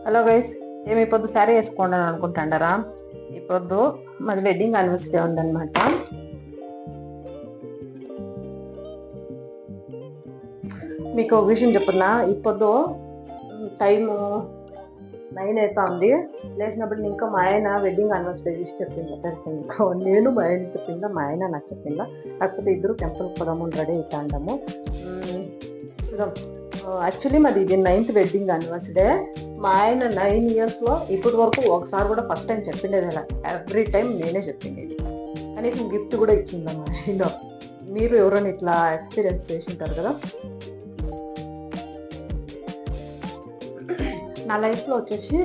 Hello guys, ఏమి పొద్దు శారీ వేసుకోండి అని అనుకుంటాండారా? ఈ పొద్దు మాది వెడ్డింగ్ యానివర్సరీ ఉందన్నమాట. మీకు ఒక విషయం చెప్పున్నా, ఈ పొద్దు టైము 9 అవుతుంది. లేచినప్పుడు ఇంకా మా ఆయన వెడ్డింగ్ యానివర్సరీ విష్ చెప్పిందా తెలిసింది. నేను మా ఆయన చెప్పిందా, మా ఆయన నాకు చెప్పిందా. కాకపోతే ఇద్దరు టెంపుల్కి పోదాము రెడీ అవుతాండాము. యాక్చువల్లీ మాది ఇది 9th వెడ్డింగ్ యానివర్సరీ. మా ఆయన 9 yearsలో ఇప్పటి వరకు ఒకసారి కూడా ఫస్ట్ టైం చెప్పిండేది అలా. ఎవ్రీ టైం నేనే చెప్పిండేది. కనీసం గిఫ్ట్ కూడా ఇచ్చిందమ్మా ఆయన. మీరు ఎవరైనా ఇట్లా ఎక్స్పీరియన్స్ చేసి ఉంటారు కదా. నా లైఫ్లో వచ్చేసి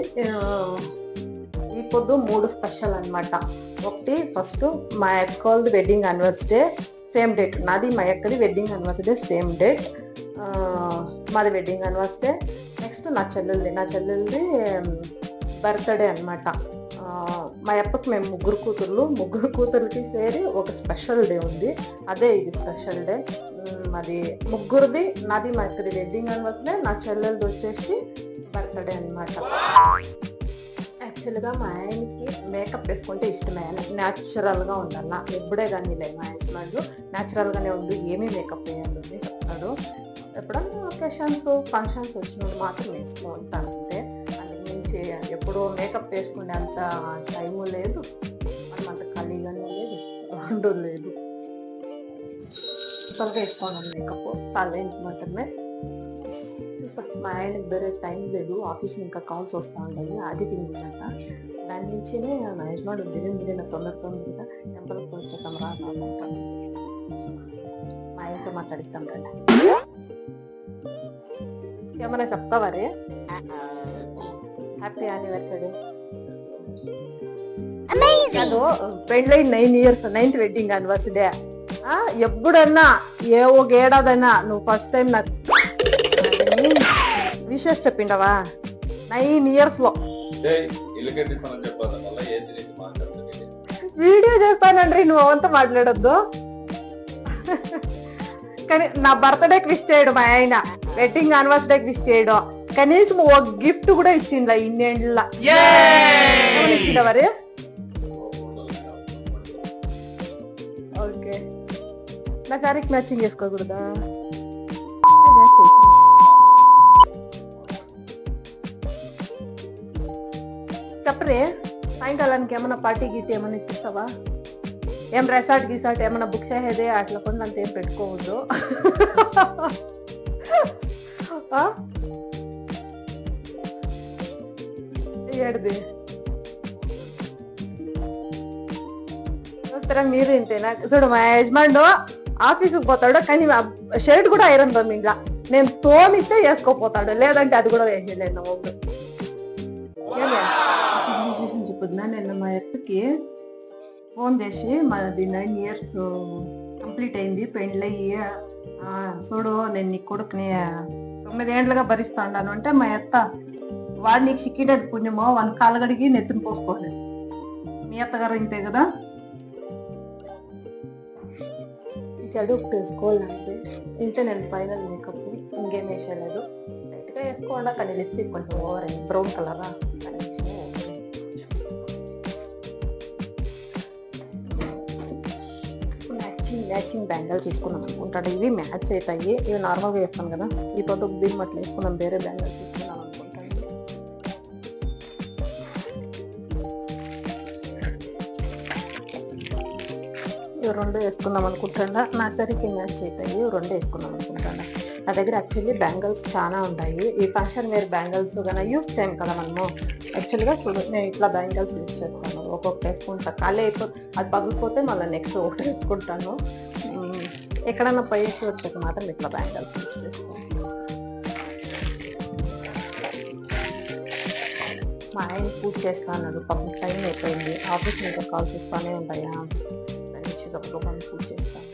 ఈ పొద్దు 3 స్పెషల్ అనమాట. ఒకటి ఫస్ట్ మా అక్కది వెడ్డింగ్ యానివర్సరీ సేమ్ డేట్, నాది మా అక్కది వెడ్డింగ్ యానివర్సరీ సేమ్ డేట్. మాది వెడ్డింగ్ యానివర్సరీ. నెక్స్ట్ నా చెల్లెలది బర్త్డే అనమాట. మా అప్పకి మేము ముగ్గురు కూతుర్లకి సేరి ఒక స్పెషల్ డే ఉంది. అదే ఇది స్పెషల్ డే. మాది ముగ్గురిది, నాది మా అక్కది వెడ్డింగ్ యానివర్సరీ, నా చెల్లెలది వచ్చేసి బర్త్డే అనమాట. యాక్చువల్గా మా ఆయనకి మేకప్ వేసుకుంటే ఇష్టమే. న్యాచురల్గా ఉండాల, ఎప్పుడే కానీ లేదు మా యజమానులు న్యాచురల్గానే ఉంది, ఏమీ మేకప్ వేయాలి అని చెప్తాడు. ఎప్పుడన్నా ఒకేషన్స్ ఫంక్షన్స్ వచ్చినప్పుడు మాత్రం వేసుకుంటూ ఉంటాను. అంటే అందుకు మించి ఎప్పుడూ మేకప్ వేసుకునే అంత టైము లేదు, మనం అంత ఖాళీగానే లేదు, రెండు లేదు. త్వరగా వేసుకోండి మేకప్ చాలా మాత్రమే. చూసా మా ఆయనకి వేరే టైం లేదు, ఆఫీస్ ఇంకా కాల్స్ వస్తూ ఉంటాయి, ఆడిటింగ్ ఉందంట. దాని నుంచినే మా యజమాడు మీరైనా తొందరగా టెంపుల్కి వచ్చేద్దాం రా అంటాను. మా ఆయనతో మాట్లాడిస్తాం రండి. ఏమైనా చెప్తావా రే? Happy anniversary. కాదు, పెళ్ళై 9 years, 9th వెడ్డింగ్ యానివర్సరీ. ఎప్పుడన్నా ఒక ఏడాదన్నా నువ్వు ఫస్ట్ టైం నాకు విషెస్ చెప్పిండవా 9 yearsలో? వీడియో చేస్తానండ్రి, నువ్వు అవంతా మాట్లాడొద్దు. కానీ నా బర్త్డేకి విష్ చేయడం, మా ఆయన వెడ్డింగ్ యానివర్సరీకి విష్ చేయడం, కనీసం ఒక గిఫ్ట్ కూడా ఇచ్చిందా ఇన్నేళ్ళ? ఇచ్చిండవరే? ఓకే, నా సారీకి మ్యాచింగ్ చేసుకోకూడదా? చెప్పరే, సాయంకాలానికి ఏమన్నా పార్టీ గీటీ ఏమన్నా ఇప్పిస్తావా? ఏం రెసార్ట్ గీసార్ట్ ఏమన్నా బుక్ చేసేదే? అట్లా కొంత ఏం పెట్టుకోవద్దు. ఏడుది చూస్తారా మీరు ఇంతేనా? చూడు, మా యజమాను ఆఫీసుకు పోతాడు, కానీ షర్ట్ కూడా ఐరన్ తోమింగ్లా. నేను తోమిస్తే వేసుకోపోతాడు, లేదంటే అది కూడా వేసేయలేదు. నా ఒళ్ళు చెప్పుద్దా. నిన్న మా అక్కకి ఫోన్ చేసి మాది 9 years కంప్లీట్ అయింది పెళ్ళయ్యి, చూడు నేను నీ కొడుకుని 9 ఏళ్ళుగా భరిస్తా ఉన్నాను అంటే, మా అత్త వాడు నీకు చిక్కిడేది పుణ్యమో, వాని కాలగడికి నెత్తిని పోసుకోలేదు. మీ అత్తగారు ఇంతే కదా. చెడు వేసుకోవాలంటే ఇంతే. నేను ఫైనల్ మేకప్ ఇంకేం వేసేయలేదు, లైట్గా వేసుకోవాలా. కానీ లిప్స్టిక్ కొంచెం ఓవర్ అయింది, బ్రౌన్ కలరా. మ్యాచింగ్ బ్యాంగిల్స్ తీసుకున్నాం అనుకుంటాడు. ఇవి మ్యాచ్ అవుతాయి, ఇవి నార్మల్గా వేస్తాం కదా. ఈ పొద్దు దీన్ని అట్లా వేసుకున్నాం, వేరే బ్యాంగిల్స్ తీసుకున్నాం అనుకుంటాను. ఇవి 2 వేసుకుందాం అనుకుంటాడా. నా సరికి మ్యాచ్ అవుతాయి, 2 వేసుకుందాం అనుకుంటాడా. నా దగ్గర యాక్చువల్లీ బ్యాంగిల్స్ చాలా ఉంటాయి. ఈ ఫంక్షన్ వేర్ బ్యాంగిల్స్ కానీ యూస్ చేయం కదా మనము. యాక్చువల్గా చూడు, నేను ఇట్లా బ్యాంగిల్స్ యూస్ చేస్తాను, ఒక్కొక్కటి వేసుకుంటా. ఖాళీ అది పగిలిపోతే మళ్ళీ నెక్స్ట్ ఒకటి వేసుకుంటాను. ఎక్కడన్నా పైకి వచ్చాక మాత్రం ఇట్లా బ్యాంగిల్స్ యూస్ చేస్తాను. మా ఆయన పూజ చేస్తా అన్నాడు, పాపం టైం అయిపోయింది, ఆఫీస్ ఇంకా కాల్స్ వస్తానే ఉంటాయా, దాన్ని గొప్ప పూజ చేస్తాను.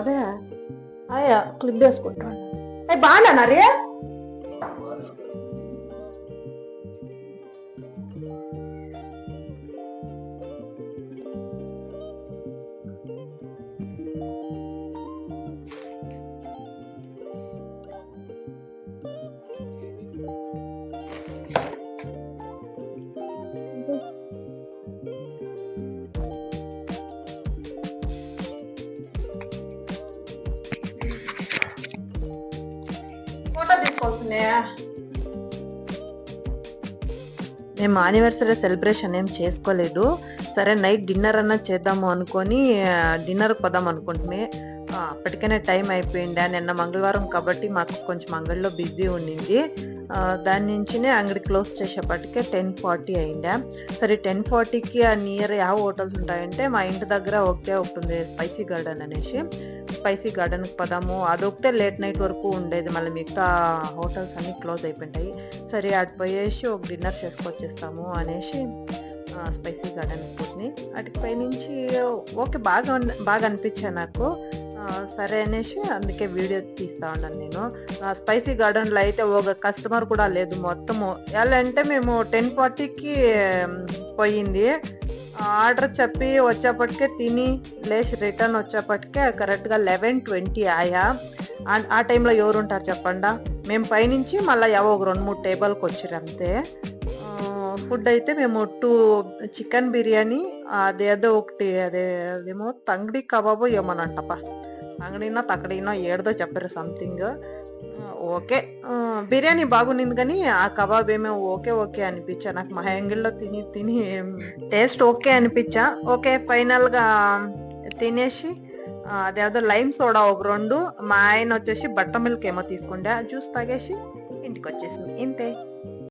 అదే అయ్యా క్లిప్ వేసుకుంటాను బాగా రే ఫోటో తీసుకోవాల్సిందే. మేము యానివర్సరీ సెలబ్రేషన్ ఏం చేసుకోలేదు. సరే నైట్ డిన్నర్ అన్నా చేద్దాము అనుకొని డిన్నర్కి పోదాం అనుకుంటుమే. అప్పటికైనా టైం అయిపోయిందా. నిన్న మంగళవారం కాబట్టి మాకు కొంచెం అంగడిలో బిజీ ఉండింది. దాని నుంచినే అంగడి క్లోజ్ చేసేపటికే 10:40 అయిందా. సరే 10:40కి ఆ నియర్ ಯಾವ హోటల్స్ ఉంటాయంటే మా ఇంటి దగ్గర ఒకటే ఉంది స్పైసీ గార్డెన్ అనేసి. స్పైసీ గార్డెన్కి పోదాము. అదొకటే లేట్ నైట్ వరకు ఉండేది. మళ్ళీ మిగతా హోటల్స్ అన్నీ క్లోజ్ అయిపోయింటాయి. సరే అటు పోయేసి ఒక డిన్నర్ చేసుకొచ్చేస్తాము అనేసి స్పైసీ గార్డెన్కి పోతుంది. అటుకి పైనుంచి ఓకే బాగా అనిపించాయి నాకు. సరే అనేసి అందుకే వీడియో తీస్తా ఉన్నాను నేను. స్పైసీ గార్డెన్లో అయితే ఒక కస్టమర్ కూడా లేదు. మొత్తము ఎలా అంటే మేము 10:40కి పోయింది. ఆర్డర్ చెప్పి వచ్చేప్పటికే తిని లేచి రిటర్న్ వచ్చేప్పటికే కరెక్ట్గా 11:20 ఆయా. ఆ టైంలో ఎవరు ఉంటారు చెప్పండా. మేము పైనుంచి మళ్ళీ ఒక 2-3 టేబుల్కి వచ్చారు అంతే. ఫుడ్ అయితే మేము 2 చికెన్ బిర్యానీ, అదేదో ఒకటి అదేమో తంగడి కబాబు ఏమోనంటప్ప, అంగడినో తక్కడినో ఏడుదో చెప్పారు సంథింగ్. ఓకే బిర్యానీ బాగుండింది కానీ ఆ కబాబ్ ఏమో ఓకే అనిపించా నాకు. మా యాంగిల్లో తిని టేస్ట్ ఓకే అనిపించా. ఓకే ఫైనల్గా తినేసి అదేదో లైమ్ సోడా ఒక 2, మా ఆయన వచ్చేసి బట్టర్ మిల్క్ ఏమో తీసుకుంటే జ్యూస్ తాగేసి ఇంటికి వచ్చేసింది ఇంతే.